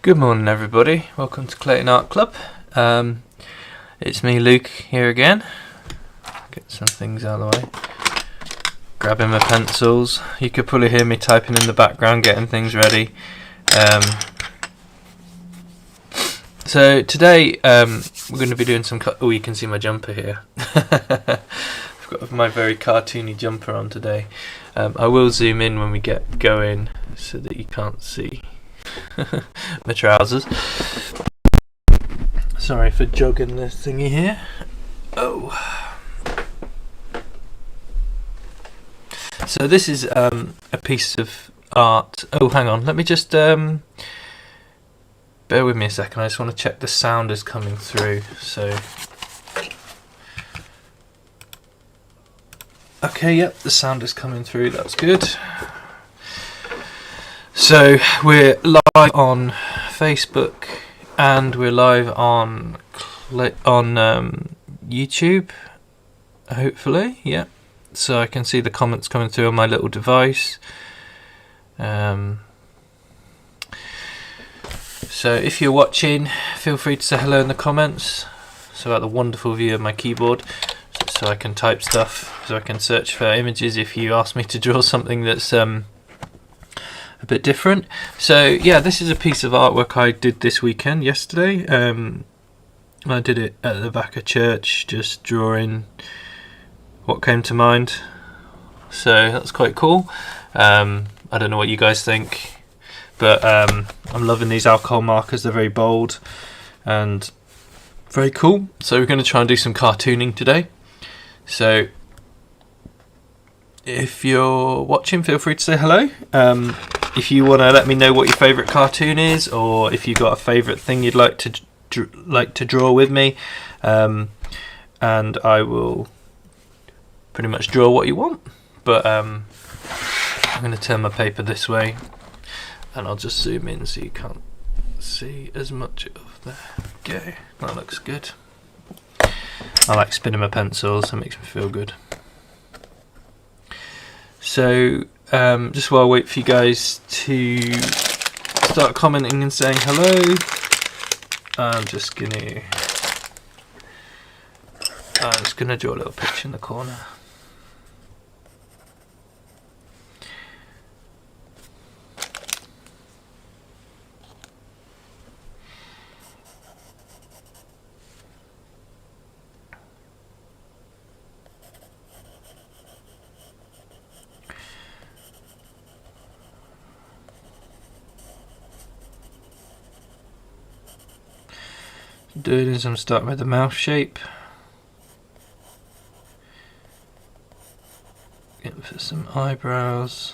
Good morning, everybody. Welcome to Clayton Art Club. It's me, Luke, here again. Get some things out of the way. Grabbing my pencils. You could probably hear me typing in the background, getting things ready. So today we're going to be doing some... Oh, you can see my jumper here. I've got my very cartoony jumper on today. I will zoom in when we get going so that you can't see my trousers. Sorry for jogging this thingy here. Oh. So this is a piece of art. Oh, hang on. Let me just bear with me a second. I just want to check the sound is coming through. So. Okay, yep, the sound is coming through. That's good. So we're live on Facebook and we're live on YouTube, hopefully, yeah. So I can see the comments coming through on my little device. So if you're watching, feel free to say hello in the comments. So about the wonderful view of my keyboard, so I can type stuff, so I can search for images if you ask me to draw something that's a bit different. So yeah, this is a piece of artwork I did this weekend, yesterday. I did it at the back of church, just drawing what came to mind. So that's quite cool. I don't know what you guys think, but I'm loving these alcohol markers. They're very bold and very cool. So we're going to try and do some cartooning today. So if you're watching, feel free to say hello. If you want to let me know what your favourite cartoon is, or if you've got a favourite thing you'd like to draw with me, and I will pretty much draw what you want. But I'm going to turn my paper this way, and I'll just zoom in so you can't see as much of the... Okay, that looks good. I like spinning my pencils, it makes me feel good. So just while I wait for you guys to start commenting and saying hello, I'm just gonna draw a little picture in the corner. Doing is I'm starting with the mouth shape. Getting for some eyebrows.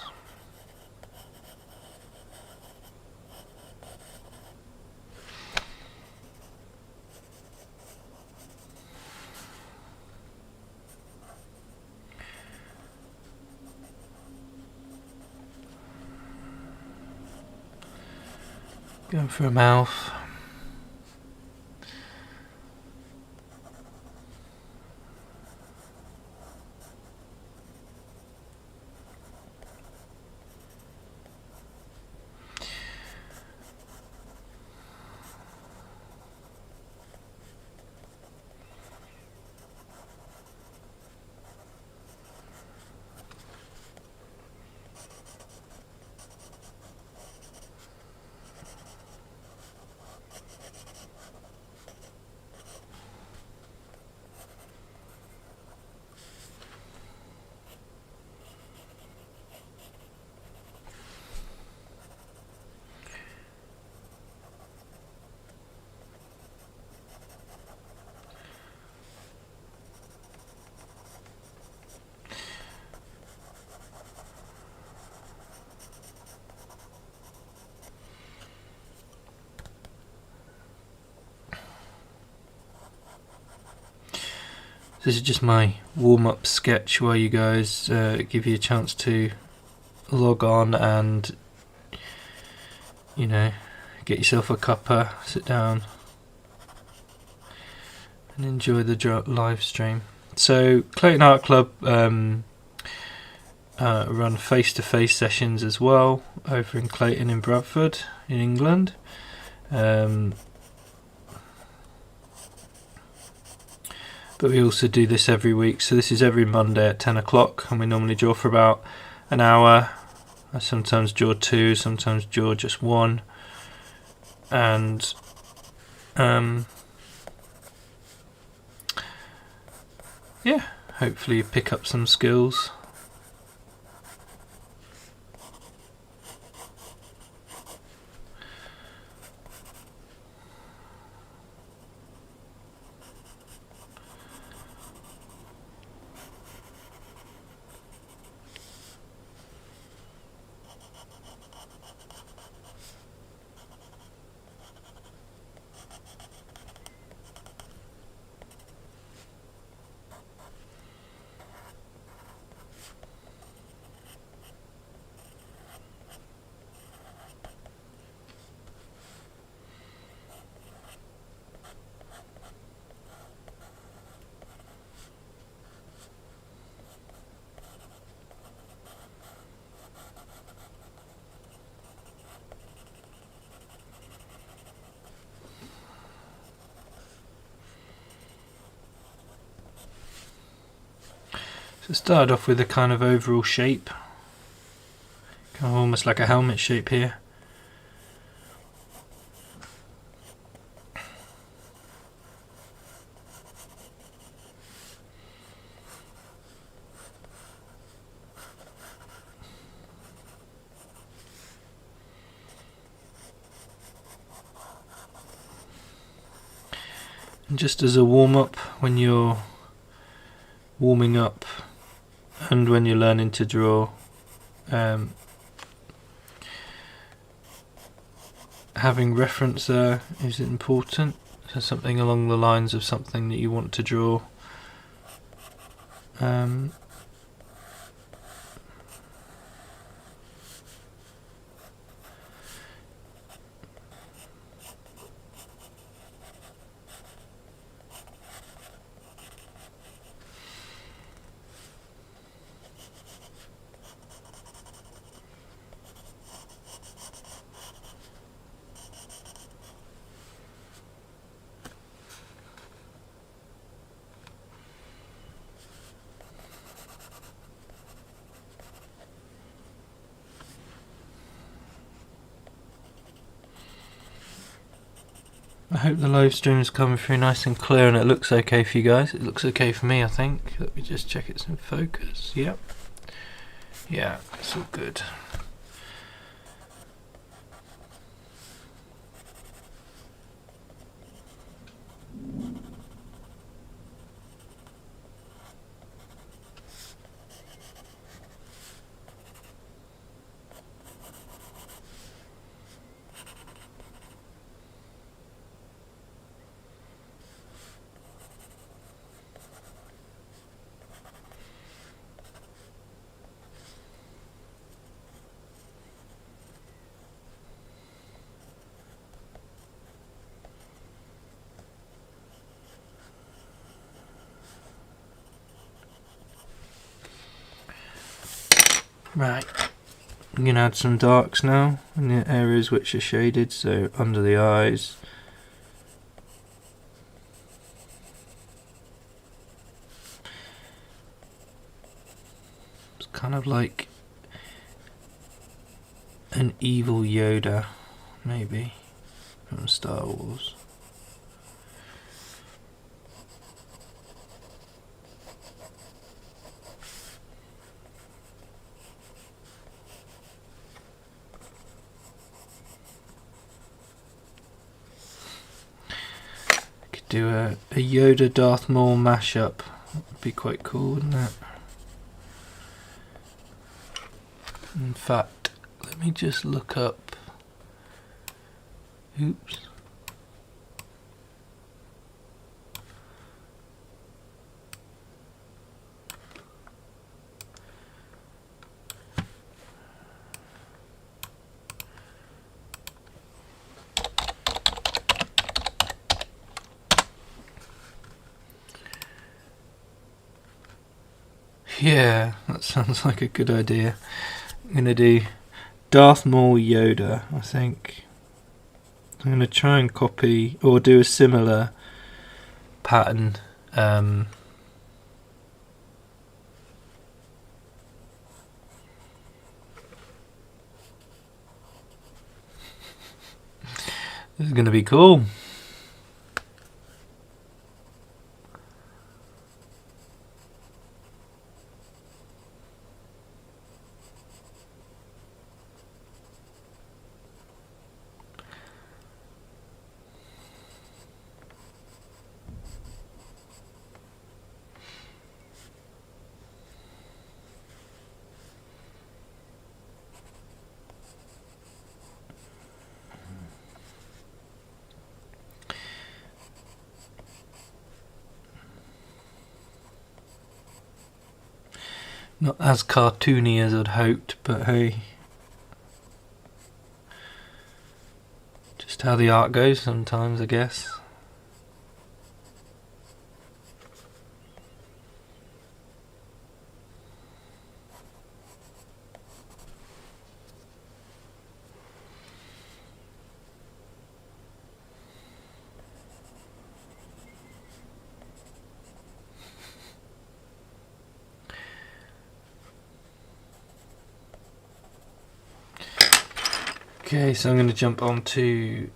Going for a mouth. This is just my warm-up sketch where you guys give you a chance to log on and, you know, get yourself a cuppa, sit down and enjoy the live stream. So Clayton Art Club run face-to-face sessions as well over in Clayton in Bradford in England. But we also do this every week, so this is every Monday at 10 o'clock, and we normally draw for about an hour. I sometimes draw 2, sometimes draw just 1, and yeah, hopefully you pick up some skills. So start off with a kind of overall shape, kind of almost like a helmet shape here. And just as a warm-up, when you're warming up and when you're learning to draw, having reference there is important. So something along the lines of something that you want to draw. I hope the live stream is coming through nice and clear and it looks okay for you guys. It looks okay for me, I think. Let me just check it's in focus. Yep. Yeah, it's all good. Right, I'm going to add some darks now in the areas which are shaded, so under the eyes. It's kind of like an evil Yoda, maybe, from Star Wars. Do a Yoda Darth Maul mashup. Would be quite cool, wouldn't it? In fact, let me just look up. Oops. Yeah, that sounds like a good idea. I'm going to do Darth Maul Yoda, I think. I'm going to try and copy or do a similar pattern. This is going to be cool. Not as cartoony as I'd hoped, but hey. Just how the art goes sometimes, I guess. Okay, so I'm going to jump onto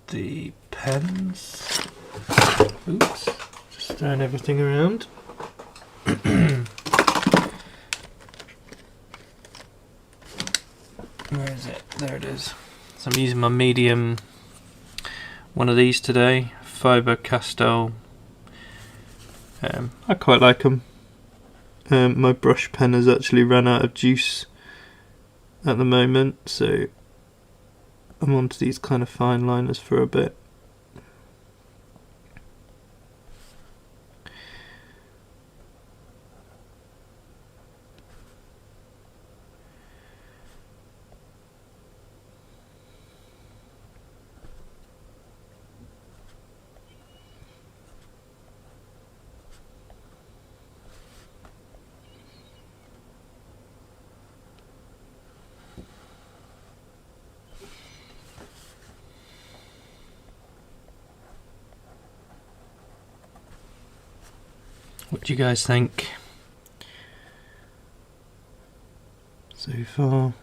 the pens. Oops, just throwing everything around. Where is it? There it is. So I'm using my medium, one of these today, Faber-Castell. I quite like them. My brush pen has actually run out of juice at the moment, so I'm onto these kind of fine liners for a bit. What do you guys think so far?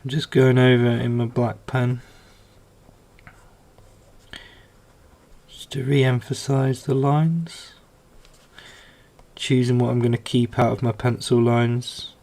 I'm just going over in my black pen just to re-emphasize the lines, choosing what I'm going to keep out of my pencil lines.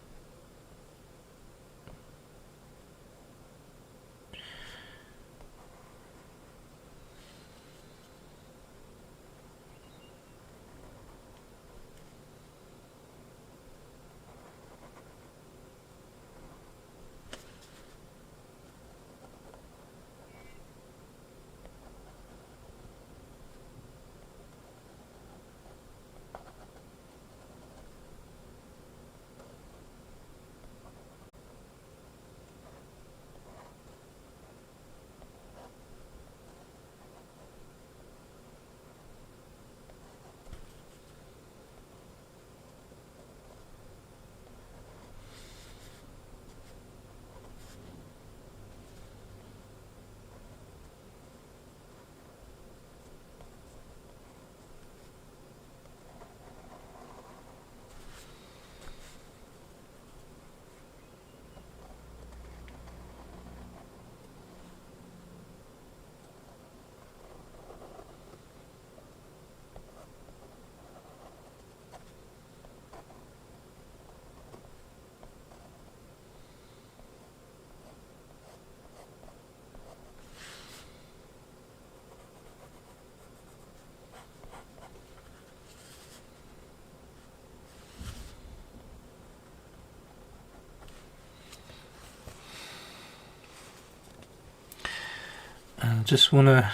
just want to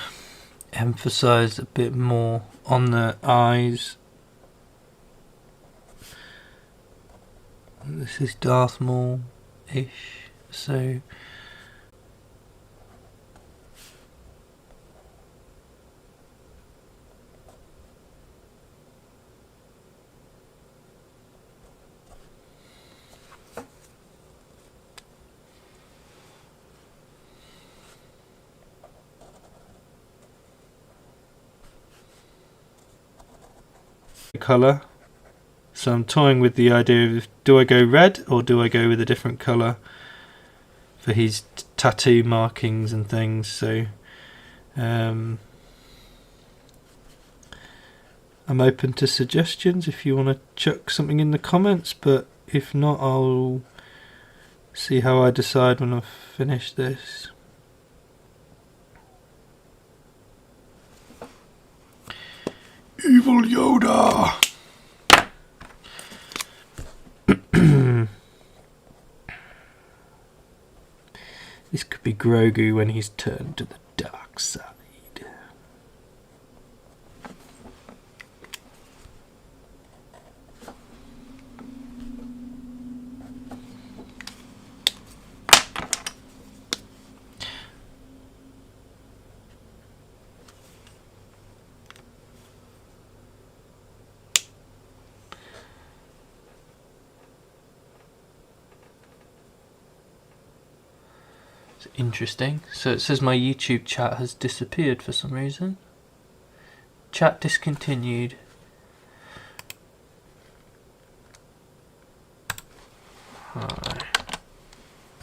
emphasize a bit more on the eyes. This is Darth Maul-ish, so colour. So I'm toying with the idea of, do I go red or do I go with a different colour for his tattoo markings and things. So I'm open to suggestions if you want to chuck something in the comments, but if not, I'll see how I decide when I've finished this. Evil Yoda! This could be Grogu when he's turned to the dark side. Interesting. So it says my YouTube chat has disappeared for some reason. Chat discontinued.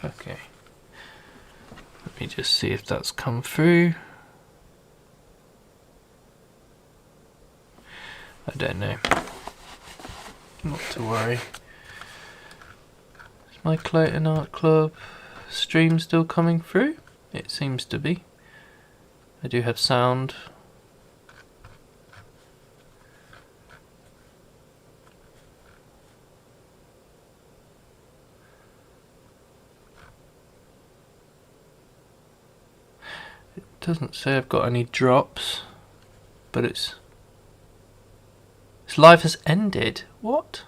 Okay. Let me just see if that's come through. I don't know. Not to worry. Is my Clayton Art Club stream still coming through? It seems to be. I do have sound. It doesn't say I've got any drops, but it's live has ended. What?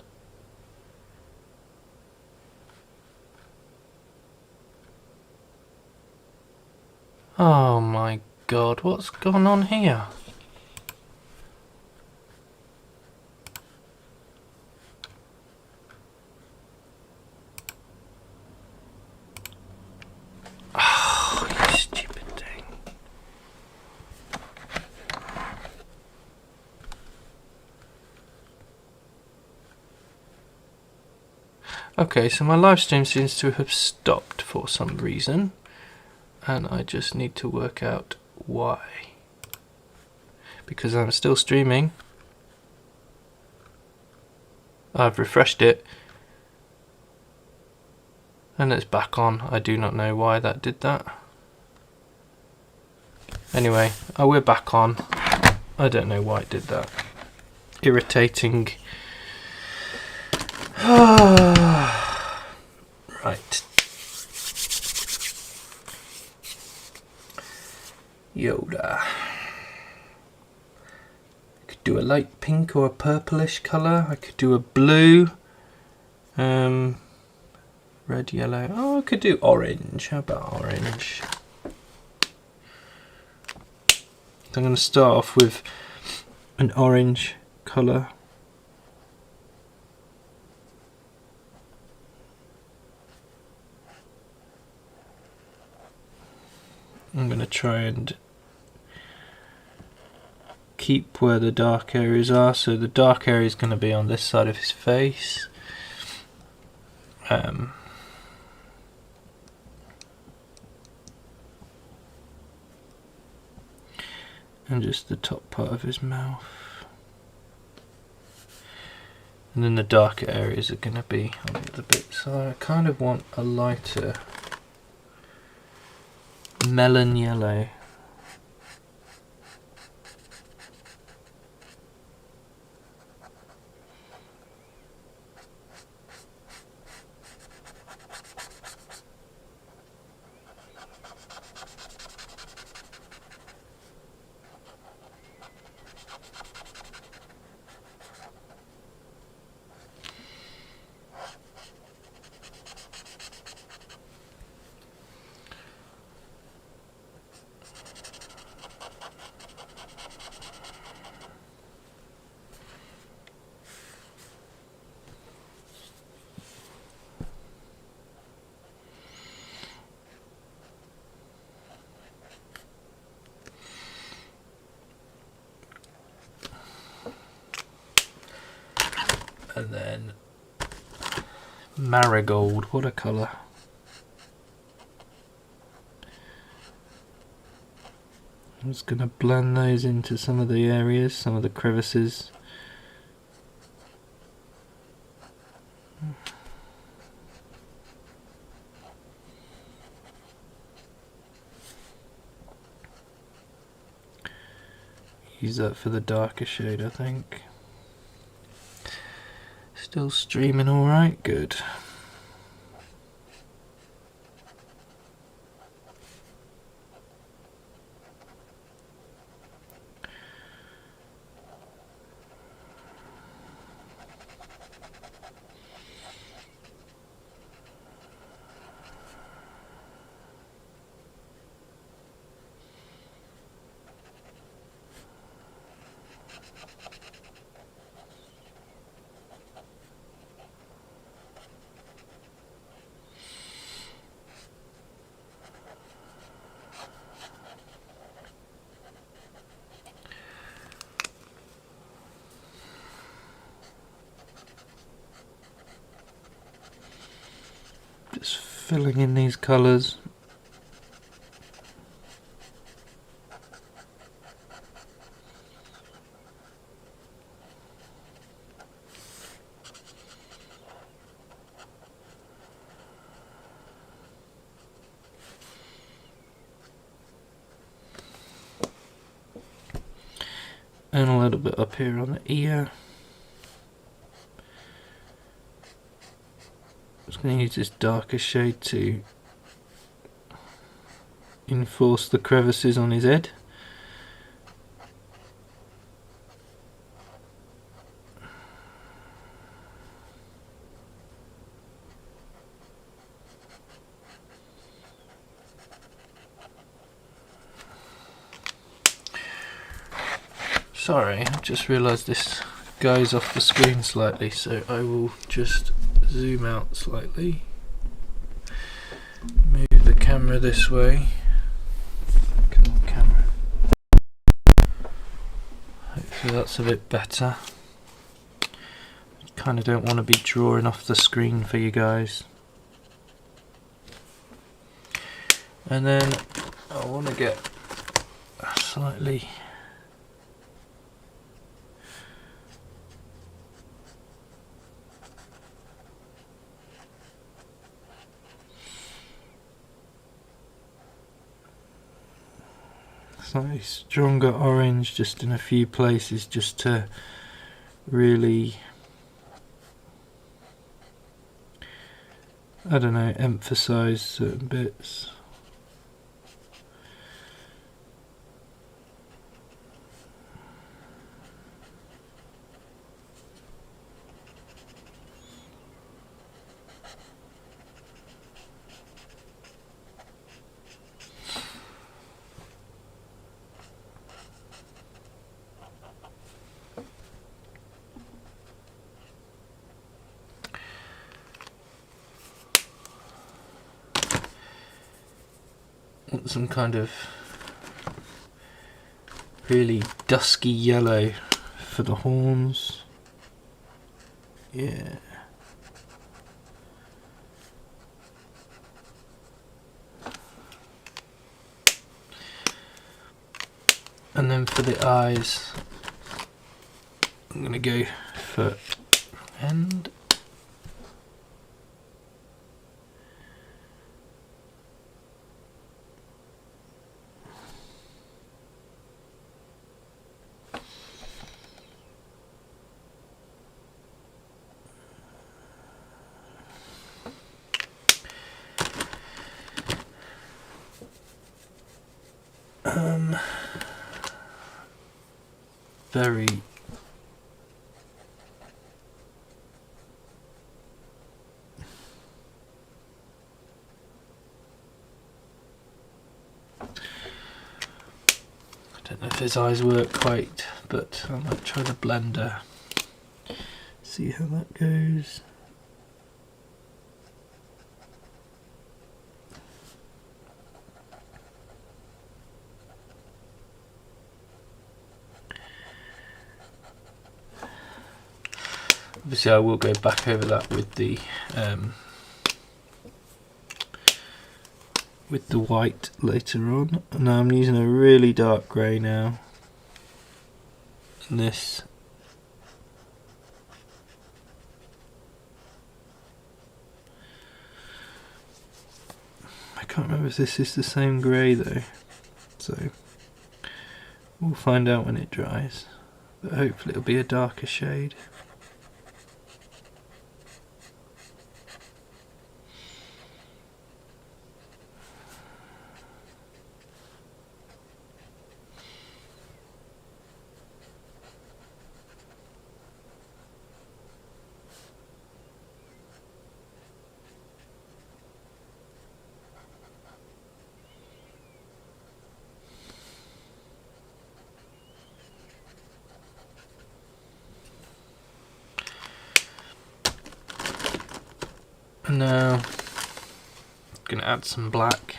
Oh my god, what's gone on here? Oh, you stupid thing. Okay, so my live stream seems to have stopped for some reason. And I just need to work out why. Because I'm still streaming. I've refreshed it. And it's back on. I do not know why that did that. Anyway, we're back on. I don't know why it did that. Irritating. Right. Yoda. I could do a light pink or a purplish colour. I could do a blue. Red, yellow. Oh, I could do orange. How about orange? So I'm going to start off with an orange colour. I'm going to try and keep where the dark areas are. So the dark area is going to be on this side of his face. And just the top part of his mouth. And then the darker areas are going to be on the other bit. So I kind of want a lighter melon yellow. And then marigold, what a colour. I'm just going to blend those into some of the areas, some of the crevices. Use that for the darker shade, I think. Still streaming alright, good. Just filling in these colours. And a little bit up here on the ear. Just going to use this darker shade to enforce the crevices on his head. Sorry, I've just realised this goes off the screen slightly, so I will just zoom out slightly. Move the camera this way. Come on, camera. Hopefully that's a bit better. Kind of don't want to be drawing off the screen for you guys. And then I want to get slightly slightly stronger orange just in a few places, just to really, I don't know, emphasize certain bits. Some kind of really dusky yellow for the horns. Yeah. And then for the eyes, I'm going to go for end. Very I don't know if his eyes work quite, but I might try the blender, see how that goes. Obviously I will go back over that with the white later on. Now I'm using a really dark grey now, and this I can't remember if this is the same grey though, so we'll find out when it dries, but hopefully it'll be a darker shade. Now I'm going to add some black,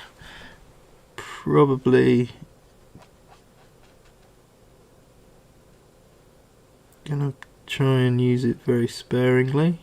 probably going to try and use it very sparingly.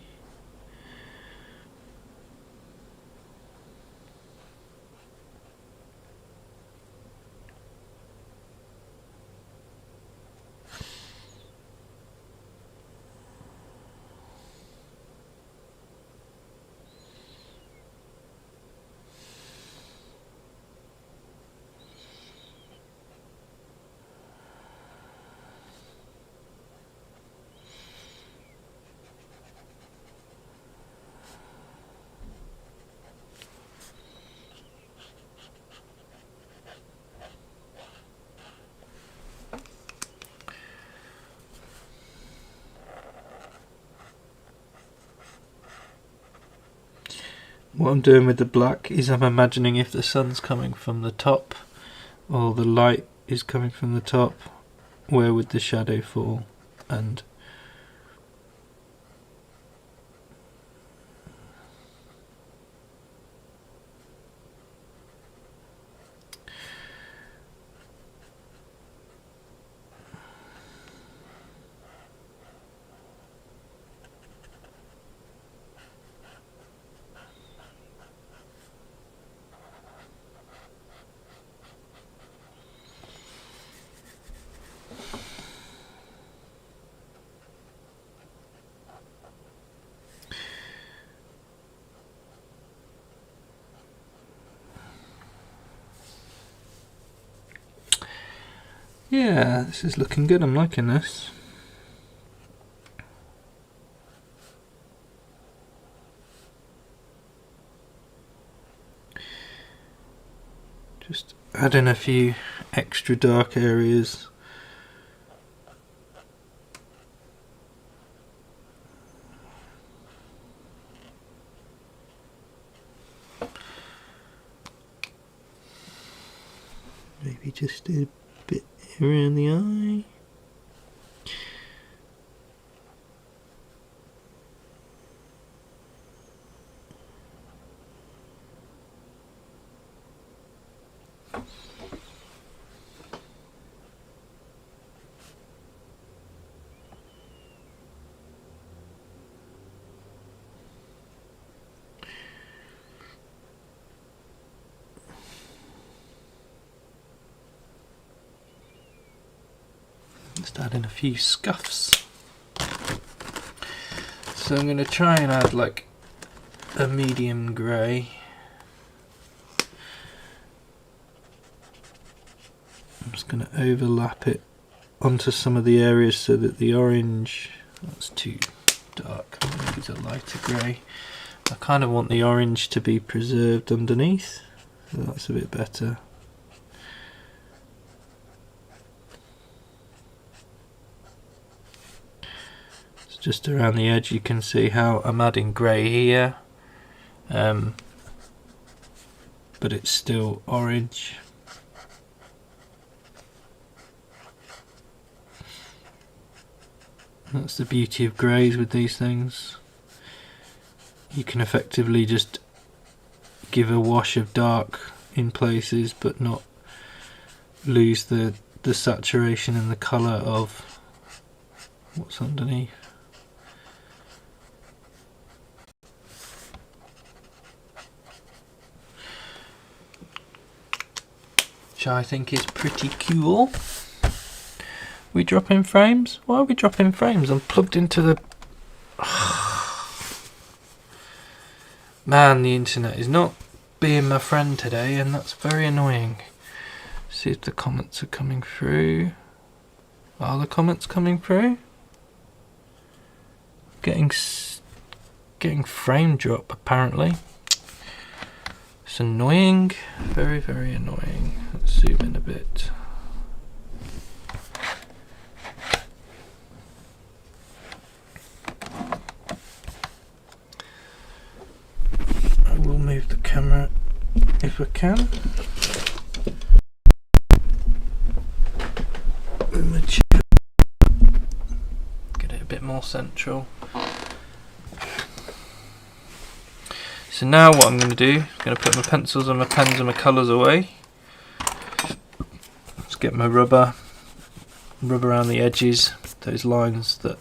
What I'm doing with the black is I'm imagining if the sun's coming from the top or the light is coming from the top, where would the shadow fall, and yeah, this is looking good. I'm liking this. Just adding a few extra dark areas. Maybe just a bit around the eye. Just add in a few scuffs. So I'm going to try and add like a medium grey. I'm just going to overlap it onto some of the areas so that the orange, that's too dark, I'm going to use a lighter grey. I kind of want the orange to be preserved underneath, so that's a bit better. Just around the edge you can see how I'm adding grey here, but it's still orange. That's the beauty of greys with these things. You can effectively just give a wash of dark in places but not lose the saturation and the colour of what's underneath. which I think is pretty cool. We dropping frames? Why are we dropping frames? I'm plugged into the... Man, the internet is not being my friend today, and that's very annoying. See if the comments are coming through. Are the comments coming through? Getting frame drop apparently. It's annoying, very, very annoying. Let's zoom in a bit. I will move the camera if I can. Get it a bit more central. So now what I'm going to do, I'm going to put my pencils and my pens and my colours away. Let's get my rubber around the edges, those lines that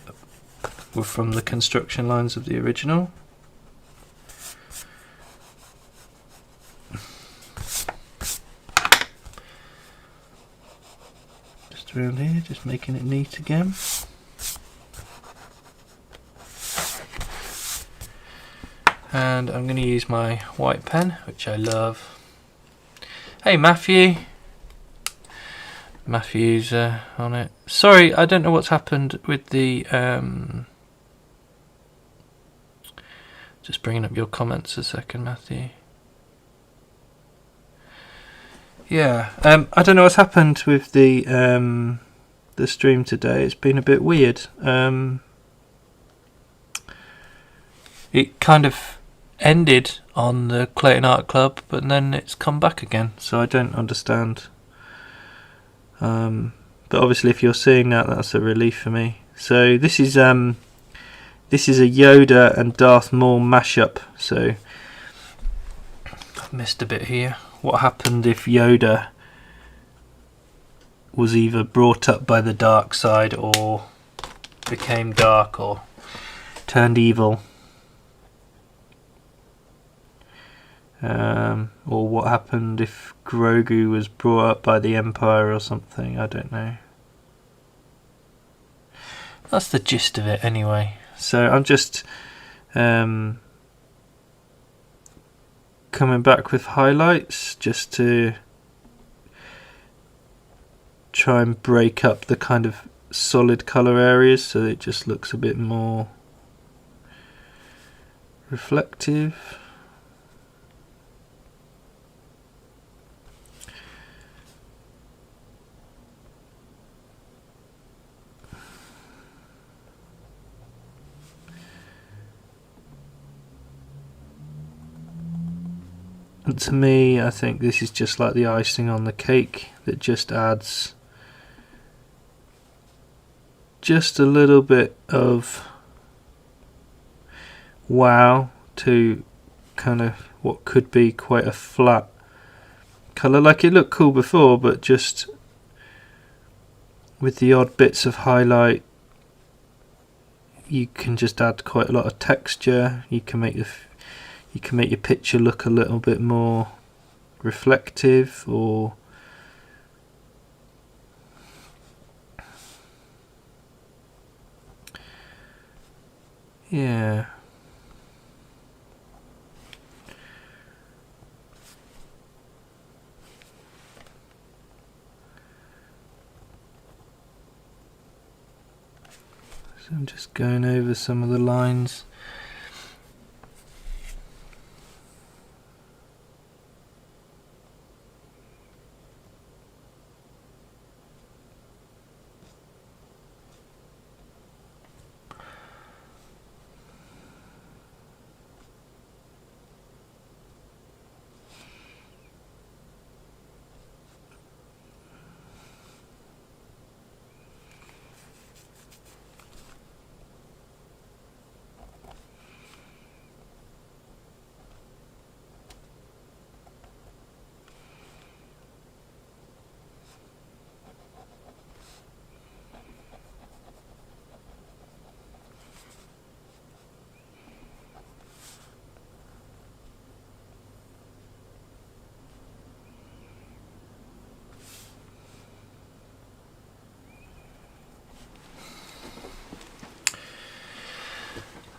were from the construction lines of the original. Just around here, just making it neat again. And I'm going to use my white pen, which I love. Hey Matthew! Matthew's on it. Sorry, I don't know what's happened with the... Just bringing up your comments a second, Matthew. Yeah, I don't know what's happened with the stream today. It's been a bit weird. It kind of ended on the Clayton Art Club, but then it's come back again, so I don't understand. But obviously if you're seeing that, that's a relief for me. So this is a YODA and Darth Maul mashup. So I've missed a bit here. What happened if YODA was either brought up by the dark side or became dark or turned evil? Or what happened if Grogu was brought up by the Empire or something? I don't know. That's the gist of it anyway. So I'm just coming back with highlights just to try and break up the kind of solid colour areas so it just looks a bit more reflective. And to me, I think this is just like the icing on the cake that just adds just a little bit of wow to kind of what could be quite a flat colour. Like it looked cool before, but just with the odd bits of highlight, you can just add quite a lot of texture. You can make your picture look a little bit more reflective, or yeah. So I'm just going over some of the lines.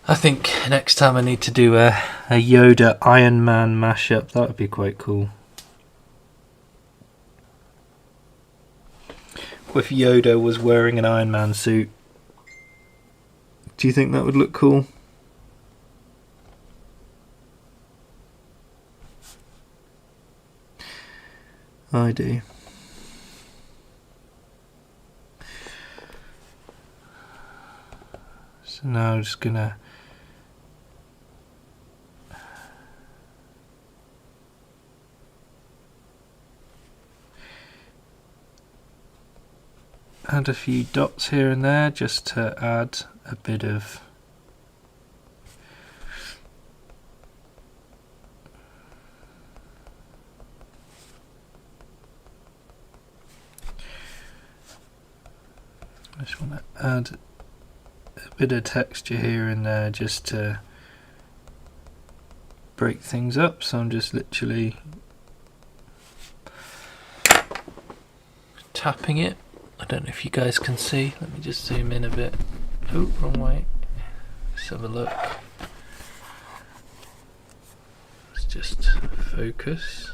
I think next time I need to do a Yoda Iron Man mashup. That would be quite cool. If Yoda was wearing an Iron Man suit, do you think that would look cool? I do. So now I'm just gonna add a few dots here and there just to add a bit of I just want to add a bit of texture here and there just to break things up, so I'm just literally tapping it. I don't know if you guys can see. Let me just zoom in a bit. Oh, wrong way. Let's have a look. Let's just focus.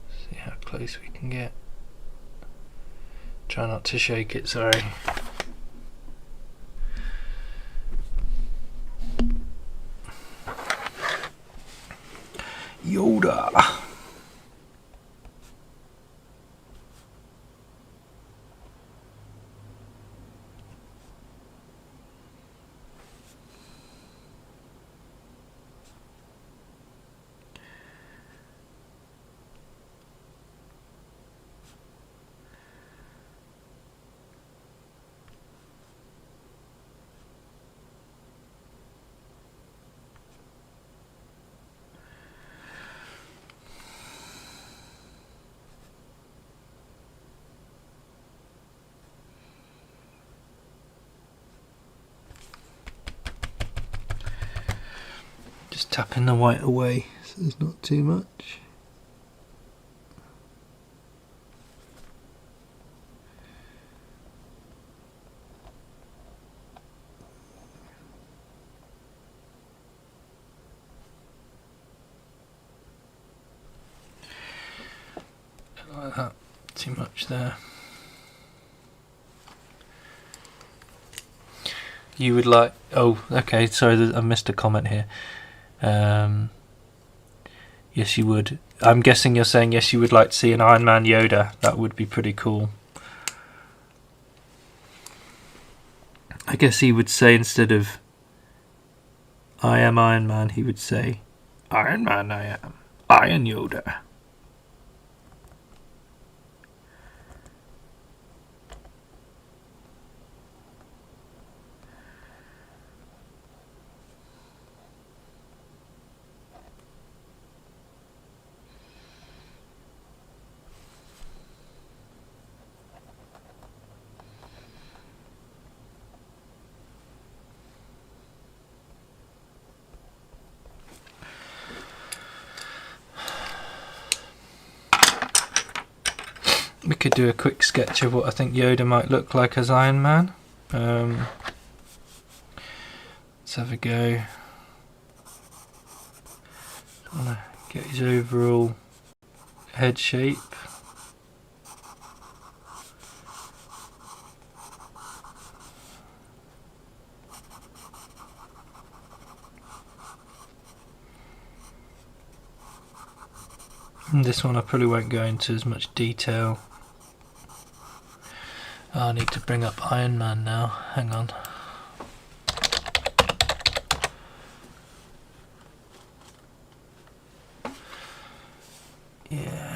See how close we can get. Try not to shake it, sorry. YODA! Just tapping the white away so there's not too much. Don't like that too much there. You would like, oh okay, sorry, I missed a comment here. Yes you would. I'm guessing you're saying yes you would like to see an Iron Man Yoda. That would be pretty cool. I guess he would say, instead of I am Iron Man, he would say Iron Man I am, Iron Yoda. We could do a quick sketch of what I think Yoda might look like as Iron Man. Let's have a go. I want to get his overall head shape. And this one I probably won't go into as much detail. Oh, I need to bring up Iron Man now, hang on. Yeah.